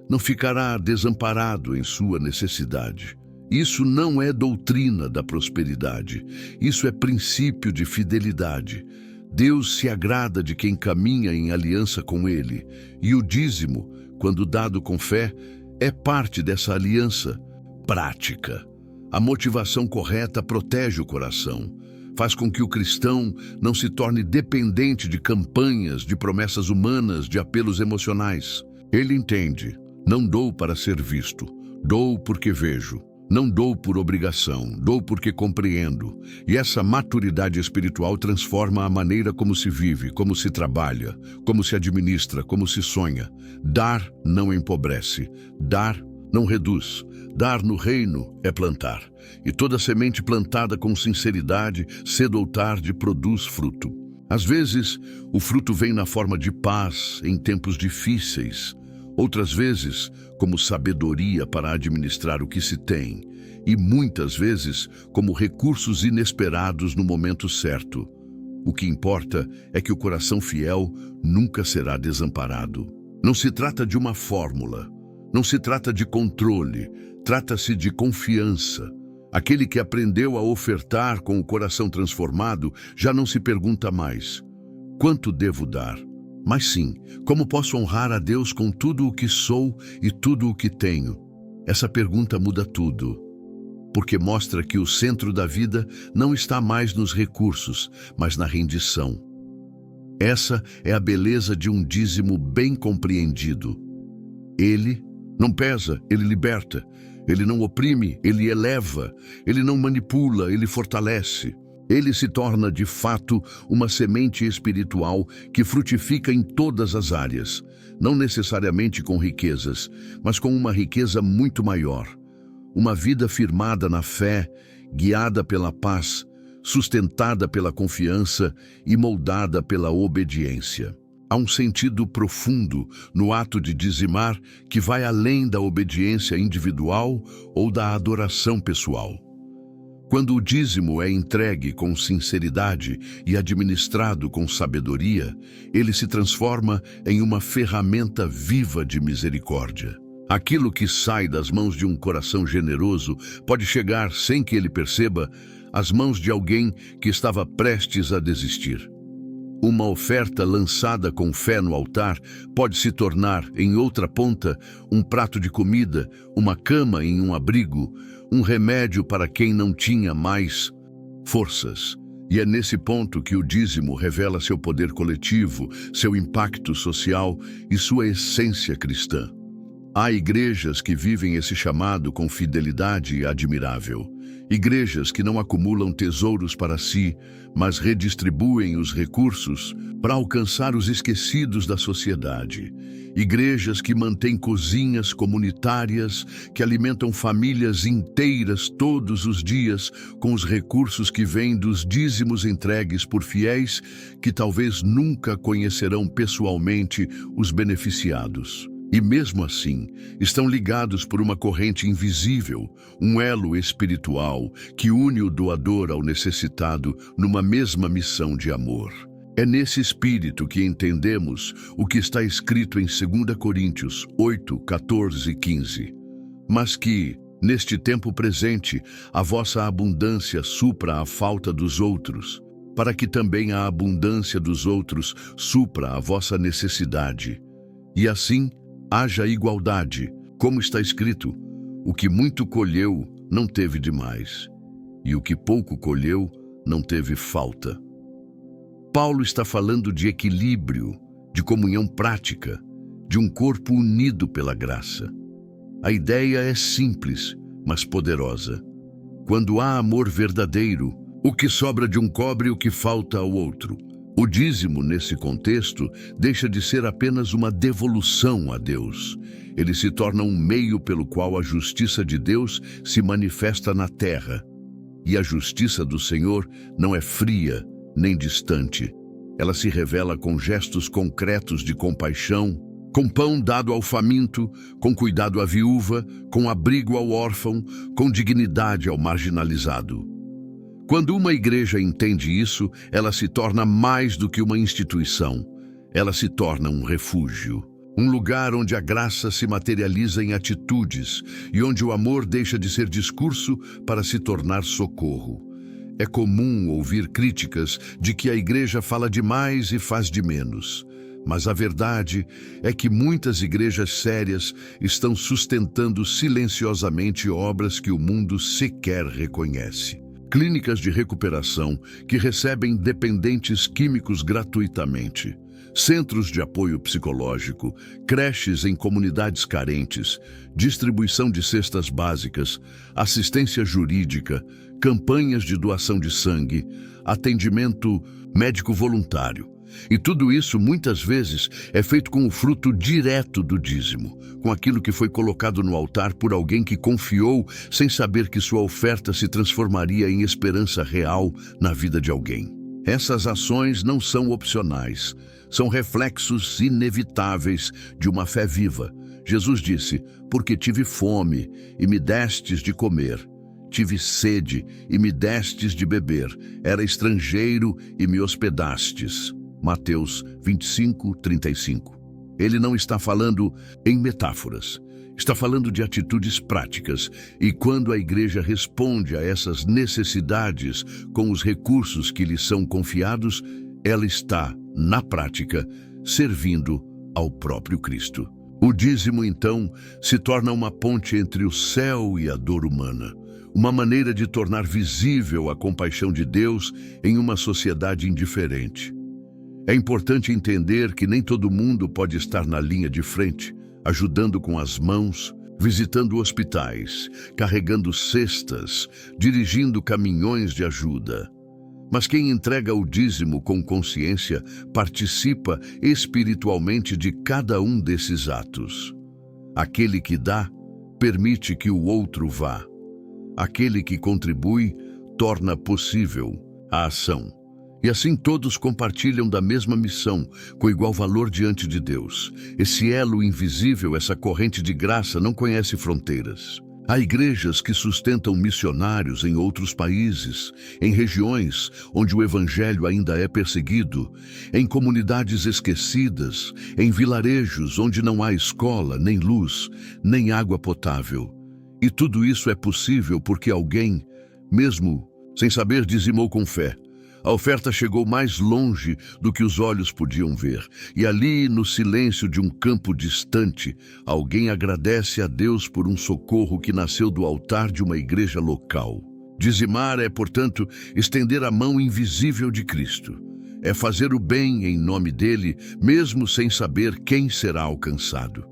não ficará desamparado em sua necessidade. Isso não é doutrina da prosperidade. Isso é princípio de fidelidade. Deus se agrada de quem caminha em aliança com Ele. E o dízimo, quando dado com fé, é parte dessa aliança prática. A motivação correta protege o coração. Faz com que o cristão não se torne dependente de campanhas, de promessas humanas, de apelos emocionais. Ele entende: não dou para ser visto, dou porque vejo. Não dou por obrigação, dou porque compreendo. E essa maturidade espiritual transforma a maneira como se vive, como se trabalha, como se administra, como se sonha. Dar não empobrece, dar não reduz. Dar no reino é plantar. E toda semente plantada com sinceridade, cedo ou tarde, produz fruto. Às vezes, o fruto vem na forma de paz em tempos difíceis. Outras vezes, como sabedoria para administrar o que se tem. E muitas vezes, como recursos inesperados no momento certo. O que importa é que o coração fiel nunca será desamparado. Não se trata de uma fórmula. Não se trata de controle. Trata-se de confiança. Aquele que aprendeu a ofertar com o coração transformado já não se pergunta mais: quanto devo dar? Mas sim, como posso honrar a Deus com tudo o que sou e tudo o que tenho? Essa pergunta muda tudo, porque mostra que o centro da vida não está mais nos recursos, mas na rendição. Essa é a beleza de um dízimo bem compreendido. Ele não pesa, ele liberta. Ele não oprime, ele eleva. Ele não manipula, ele fortalece. Ele se torna, de fato, uma semente espiritual que frutifica em todas as áreas, não necessariamente com riquezas, mas com uma riqueza muito maior. Uma vida firmada na fé, guiada pela paz, sustentada pela confiança e moldada pela obediência. Há um sentido profundo no ato de dizimar que vai além da obediência individual ou da adoração pessoal. Quando o dízimo é entregue com sinceridade e administrado com sabedoria, ele se transforma em uma ferramenta viva de misericórdia. Aquilo que sai das mãos de um coração generoso pode chegar, sem que ele perceba, às mãos de alguém que estava prestes a desistir. Uma oferta lançada com fé no altar pode se tornar, em outra ponta, um prato de comida, uma cama em um abrigo, um remédio para quem não tinha mais forças. E é nesse ponto que o dízimo revela seu poder coletivo, seu impacto social e sua essência cristã. Há igrejas que vivem esse chamado com fidelidade admirável. igrejas que não acumulam tesouros para si, mas redistribuem os recursos para alcançar os esquecidos da sociedade. Igrejas que mantêm cozinhas comunitárias, que alimentam famílias inteiras todos os dias com os recursos que vêm dos dízimos entregues por fiéis que talvez nunca conhecerão pessoalmente os beneficiados. E mesmo assim, estão ligados por uma corrente invisível, um elo espiritual que une o doador ao necessitado numa mesma missão de amor. É nesse espírito que entendemos o que está escrito em 2 Coríntios 8, 14 e 15. Mas que, neste tempo presente, a vossa abundância supra a falta dos outros, para que também a abundância dos outros supra a vossa necessidade. E assim, haja igualdade, como está escrito: o que muito colheu não teve demais, e o que pouco colheu não teve falta. Paulo está falando de equilíbrio, de comunhão prática, de um corpo unido pela graça. A ideia é simples, mas poderosa. Quando há amor verdadeiro, o que sobra de um cobre o que falta ao outro. O dízimo, nesse contexto, deixa de ser apenas uma devolução a Deus. Ele se torna um meio pelo qual a justiça de Deus se manifesta na terra. E a justiça do Senhor não é fria nem distante. Ela se revela com gestos concretos de compaixão, com pão dado ao faminto, com cuidado à viúva, com abrigo ao órfão, com dignidade ao marginalizado. Quando uma igreja entende isso, ela se torna mais do que uma instituição. Ela se torna um refúgio, um lugar onde a graça se materializa em atitudes e onde o amor deixa de ser discurso para se tornar socorro. É comum ouvir críticas de que a igreja fala demais e faz de menos. Mas a verdade é que muitas igrejas sérias estão sustentando silenciosamente obras que o mundo sequer reconhece. Clínicas de recuperação que recebem dependentes químicos gratuitamente, centros de apoio psicológico, creches em comunidades carentes, distribuição de cestas básicas, assistência jurídica, campanhas de doação de sangue, atendimento médico voluntário. E tudo isso, muitas vezes, é feito com o fruto direto do dízimo, com aquilo que foi colocado no altar por alguém que confiou sem saber que sua oferta se transformaria em esperança real na vida de alguém. Essas ações não são opcionais, são reflexos inevitáveis de uma fé viva. Jesus disse: porque tive fome e me destes de comer. Tive sede e me destes de beber. Era estrangeiro e me hospedastes. Mateus 25, 35. Ele não está falando em metáforas. Está falando de atitudes práticas. E quando a igreja responde a essas necessidades com os recursos que lhe são confiados, ela está, na prática, servindo ao próprio Cristo. O dízimo, então, se torna uma ponte entre o céu e a dor humana. Uma maneira de tornar visível a compaixão de Deus em uma sociedade indiferente. É importante entender que nem todo mundo pode estar na linha de frente, ajudando com as mãos, visitando hospitais, carregando cestas, dirigindo caminhões de ajuda. Mas quem entrega o dízimo com consciência participa espiritualmente de cada um desses atos. Aquele que dá, permite que o outro vá. Aquele que contribui, torna possível a ação. E assim todos compartilham da mesma missão, com igual valor diante de Deus. Esse elo invisível, essa corrente de graça não conhece fronteiras. Há igrejas que sustentam missionários em outros países, em regiões onde o evangelho ainda é perseguido, em comunidades esquecidas, em vilarejos onde não há escola, nem luz, nem água potável. E tudo isso é possível porque alguém, mesmo sem saber, dizimou com fé. A oferta chegou mais longe do que os olhos podiam ver. E ali, no silêncio de um campo distante, alguém agradece a Deus por um socorro que nasceu do altar de uma igreja local. Dizimar é, portanto, estender a mão invisível de Cristo. É fazer o bem em nome dele, mesmo sem saber quem será alcançado.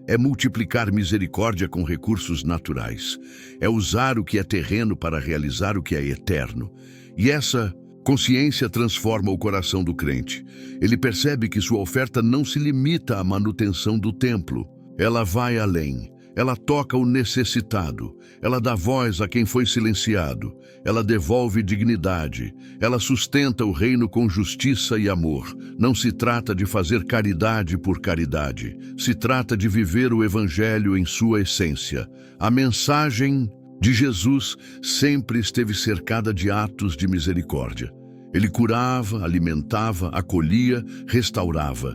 É multiplicar misericórdia com recursos naturais. É usar o que é terreno para realizar o que é eterno. E essa consciência transforma o coração do crente. Ele percebe que sua oferta não se limita à manutenção do templo. Ela vai além. Ela toca o necessitado. Ela dá voz a quem foi silenciado. Ela devolve dignidade. Ela sustenta o reino com justiça e amor. Não se trata de fazer caridade por caridade. Se trata de viver o Evangelho em sua essência. A mensagem de Jesus sempre esteve cercada de atos de misericórdia. Ele curava, alimentava, acolhia, restaurava.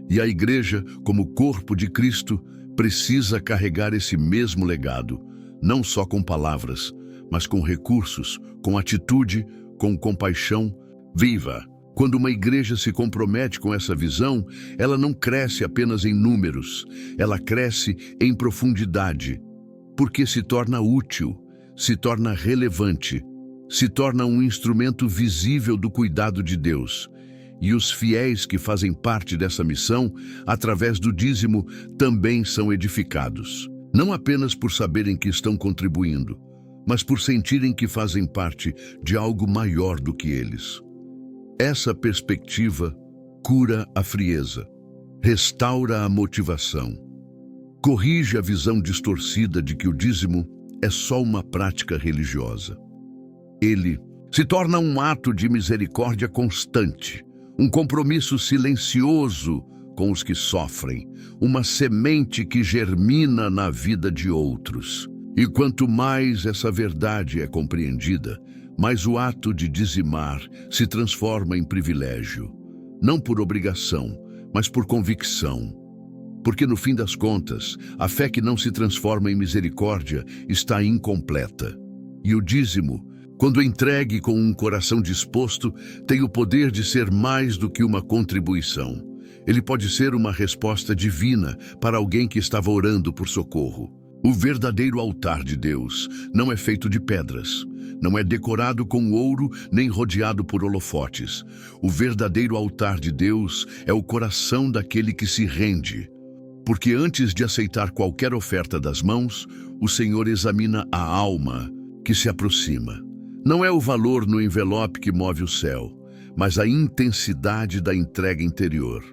E a igreja, como corpo de Cristo, precisa carregar esse mesmo legado, não só com palavras, mas com recursos, com atitude, com compaixão viva. Quando uma igreja se compromete com essa visão, ela não cresce apenas em números, ela cresce em profundidade, porque se torna útil, se torna relevante, se torna um instrumento visível do cuidado de Deus. E os fiéis que fazem parte dessa missão, através do dízimo, também são edificados. Não apenas por saberem que estão contribuindo, mas por sentirem que fazem parte de algo maior do que eles. Essa perspectiva cura a frieza, restaura a motivação, corrige a visão distorcida de que o dízimo é só uma prática religiosa. Ele se torna um ato de misericórdia constante, um compromisso silencioso com os que sofrem, uma semente que germina na vida de outros. E quanto mais essa verdade é compreendida, mais o ato de dizimar se transforma em privilégio, não por obrigação, mas por convicção. Porque no fim das contas, a fé que não se transforma em misericórdia está incompleta. E o dízimo, quando entregue com um coração disposto, tem o poder de ser mais do que uma contribuição. Ele pode ser uma resposta divina para alguém que estava orando por socorro. O verdadeiro altar de Deus não é feito de pedras, não é decorado com ouro nem rodeado por holofotes. O verdadeiro altar de Deus é o coração daquele que se rende. Porque antes de aceitar qualquer oferta das mãos, o Senhor examina a alma que se aproxima. Não é o valor no envelope que move o céu, mas a intensidade da entrega interior.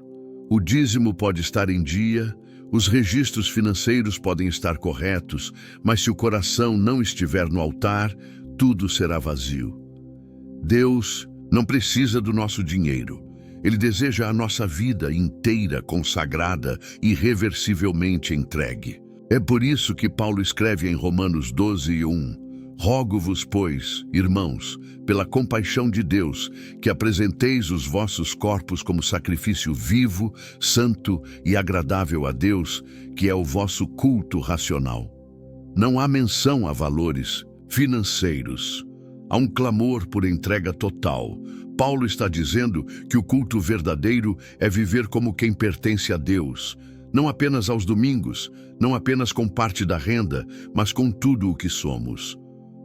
O dízimo pode estar em dia, os registros financeiros podem estar corretos, mas se o coração não estiver no altar, tudo será vazio. Deus não precisa do nosso dinheiro. Ele deseja a nossa vida inteira, consagrada, irreversivelmente entregue. É por isso que Paulo escreve em Romanos 12:1: Rogo-vos, pois, irmãos, pela compaixão de Deus, que apresenteis os vossos corpos como sacrifício vivo, santo e agradável a Deus, que é o vosso culto racional. Não há menção a valores financeiros. Há um clamor por entrega total. Paulo está dizendo que o culto verdadeiro é viver como quem pertence a Deus, não apenas aos domingos, não apenas com parte da renda, mas com tudo o que somos.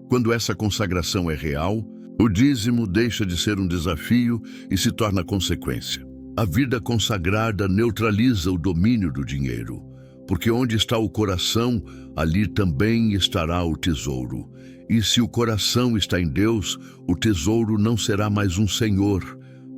Quando essa consagração é real, o dízimo deixa de ser um desafio e se torna consequência. A vida consagrada neutraliza o domínio do dinheiro, porque onde está o coração, ali também estará o tesouro. E se o coração está em Deus, o tesouro não será mais um senhor,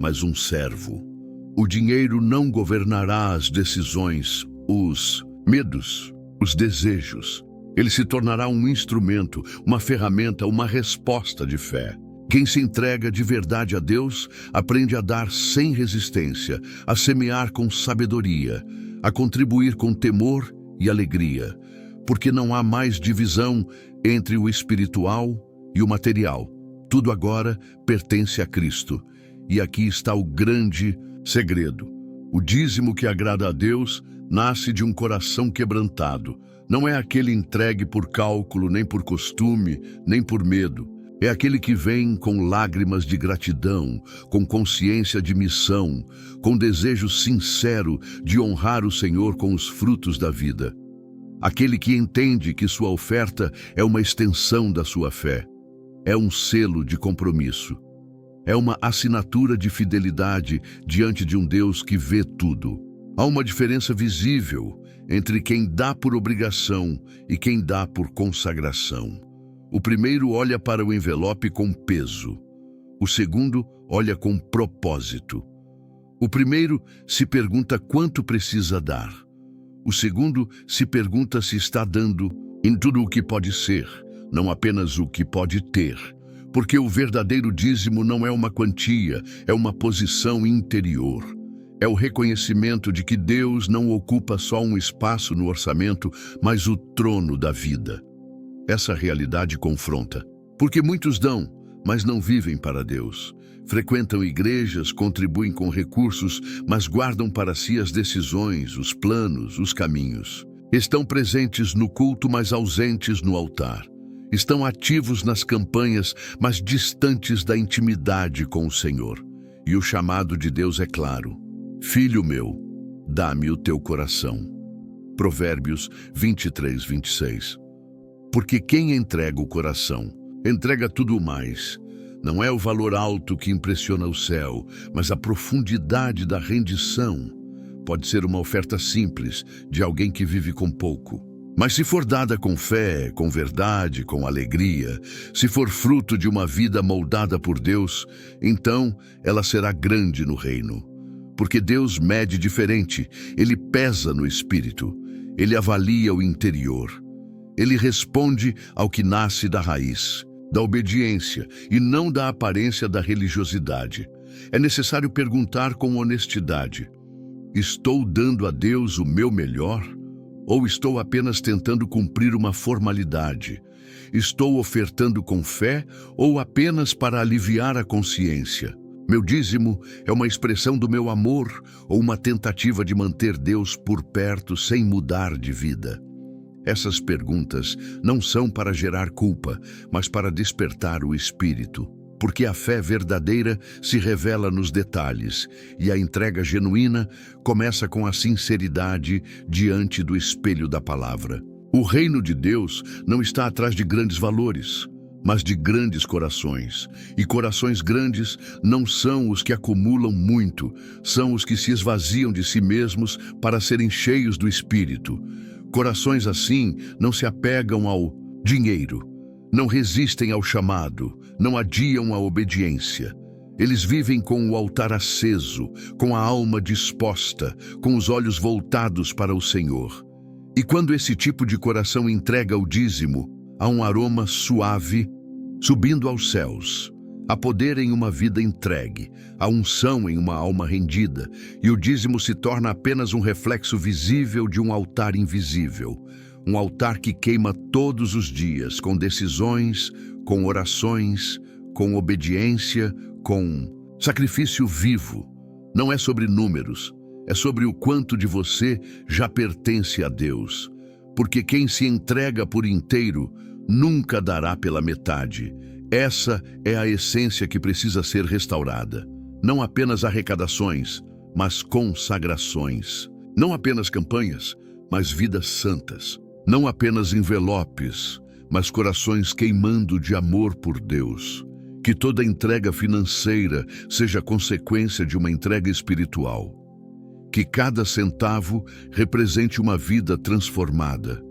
mas um servo. O dinheiro não governará as decisões, os medos, os desejos. Ele se tornará um instrumento, uma ferramenta, uma resposta de fé. Quem se entrega de verdade a Deus aprende a dar sem resistência, a semear com sabedoria, a contribuir com temor e alegria, porque não há mais divisão entre o espiritual e o material. Tudo agora pertence a Cristo. E aqui está o grande segredo. O dízimo que agrada a Deus nasce de um coração quebrantado. Não é aquele entregue por cálculo, nem por costume, nem por medo. É aquele que vem com lágrimas de gratidão, com consciência de missão, com desejo sincero de honrar o Senhor com os frutos da vida. Aquele que entende que sua oferta é uma extensão da sua fé. É um selo de compromisso. É uma assinatura de fidelidade diante de um Deus que vê tudo. Há uma diferença visível entre quem dá por obrigação e quem dá por consagração. O primeiro olha para o envelope com peso. O segundo olha com propósito. O primeiro se pergunta quanto precisa dar. O segundo se pergunta se está dando em tudo o que pode ser, não apenas o que pode ter. Porque o verdadeiro dízimo não é uma quantia, é uma posição interior. É o reconhecimento de que Deus não ocupa só um espaço no orçamento, mas o trono da vida. Essa realidade confronta. Porque muitos dão, mas não vivem para Deus. Frequentam igrejas, contribuem com recursos, mas guardam para si as decisões, os planos, os caminhos. Estão presentes no culto, mas ausentes no altar. Estão ativos nas campanhas, mas distantes da intimidade com o Senhor. E o chamado de Deus é claro. Filho meu, dá-me o teu coração. Provérbios 23, 26. Porque quem entrega o coração, entrega tudo mais. Não é o valor alto que impressiona o céu, mas a profundidade da rendição. Pode ser uma oferta simples, de alguém que vive com pouco. Mas se for dada com fé, com verdade, com alegria, se for fruto de uma vida moldada por Deus, então ela será grande no reino. Porque Deus mede diferente, Ele pesa no espírito, Ele avalia o interior. Ele responde ao que nasce da raiz, da obediência e não da aparência da religiosidade. É necessário perguntar com honestidade: estou dando a Deus o meu melhor? Ou estou apenas tentando cumprir uma formalidade? Estou ofertando com fé ou apenas para aliviar a consciência? Meu dízimo é uma expressão do meu amor ou uma tentativa de manter Deus por perto sem mudar de vida? Essas perguntas não são para gerar culpa, mas para despertar o espírito. Porque a fé verdadeira se revela nos detalhes e a entrega genuína começa com a sinceridade diante do espelho da palavra. O reino de Deus não está atrás de grandes valores, mas de grandes corações. E corações grandes não são os que acumulam muito, são os que se esvaziam de si mesmos para serem cheios do Espírito. Corações assim não se apegam ao dinheiro, não resistem ao chamado, não adiam a obediência. Eles vivem com o altar aceso, com a alma disposta, com os olhos voltados para o Senhor. E quando esse tipo de coração entrega o dízimo, há um aroma suave subindo aos céus. Há poder em uma vida entregue, há unção em uma alma rendida, e o dízimo se torna apenas um reflexo visível de um altar invisível. Um altar que queima todos os dias, com decisões, com orações, com obediência, com sacrifício vivo. Não é sobre números, é sobre o quanto de você já pertence a Deus. Porque quem se entrega por inteiro nunca dará pela metade. Essa é a essência que precisa ser restaurada. Não apenas arrecadações, mas consagrações. Não apenas campanhas, mas vidas santas. Não apenas envelopes, mas corações queimando de amor por Deus. Que toda entrega financeira seja consequência de uma entrega espiritual. Que cada centavo represente uma vida transformada.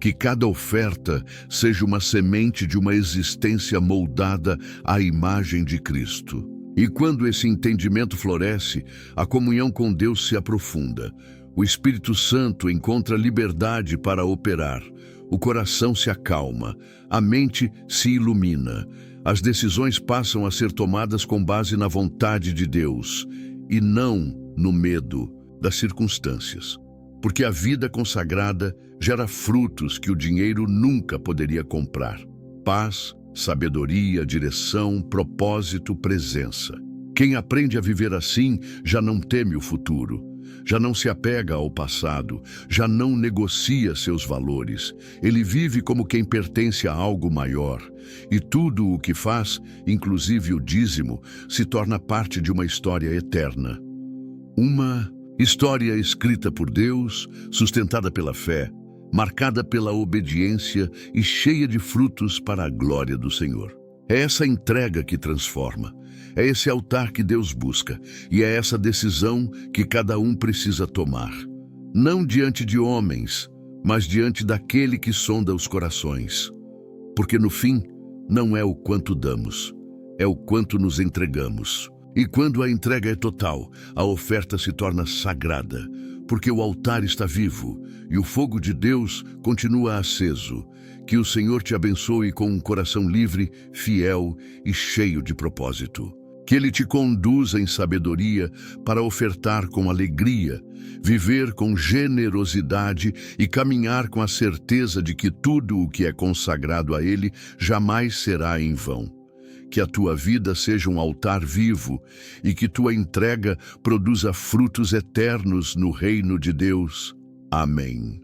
Que cada oferta seja uma semente de uma existência moldada à imagem de Cristo. E quando esse entendimento floresce, a comunhão com Deus se aprofunda. O Espírito Santo encontra liberdade para operar. O coração se acalma, a mente se ilumina. As decisões passam a ser tomadas com base na vontade de Deus e não no medo das circunstâncias. Porque a vida consagrada gera frutos que o dinheiro nunca poderia comprar. Paz, sabedoria, direção, propósito, presença. Quem aprende a viver assim já não teme o futuro, já não se apega ao passado, já não negocia seus valores. Ele vive como quem pertence a algo maior. E tudo o que faz, inclusive o dízimo, se torna parte de uma história eterna. Uma história escrita por Deus, sustentada pela fé, marcada pela obediência e cheia de frutos para a glória do Senhor. É essa entrega que transforma, é esse altar que Deus busca e é essa decisão que cada um precisa tomar. não diante de homens, mas diante daquele que sonda os corações. Porque no fim, não é o quanto damos, é o quanto nos entregamos. E quando a entrega é total, a oferta se torna sagrada, porque o altar está vivo e o fogo de Deus continua aceso. Que o Senhor te abençoe com um coração livre, fiel e cheio de propósito. Que Ele te conduza em sabedoria para ofertar com alegria, viver com generosidade e caminhar com a certeza de que tudo o que é consagrado a Ele jamais será em vão. Que a tua vida seja um altar vivo e que tua entrega produza frutos eternos no reino de Deus. Amém.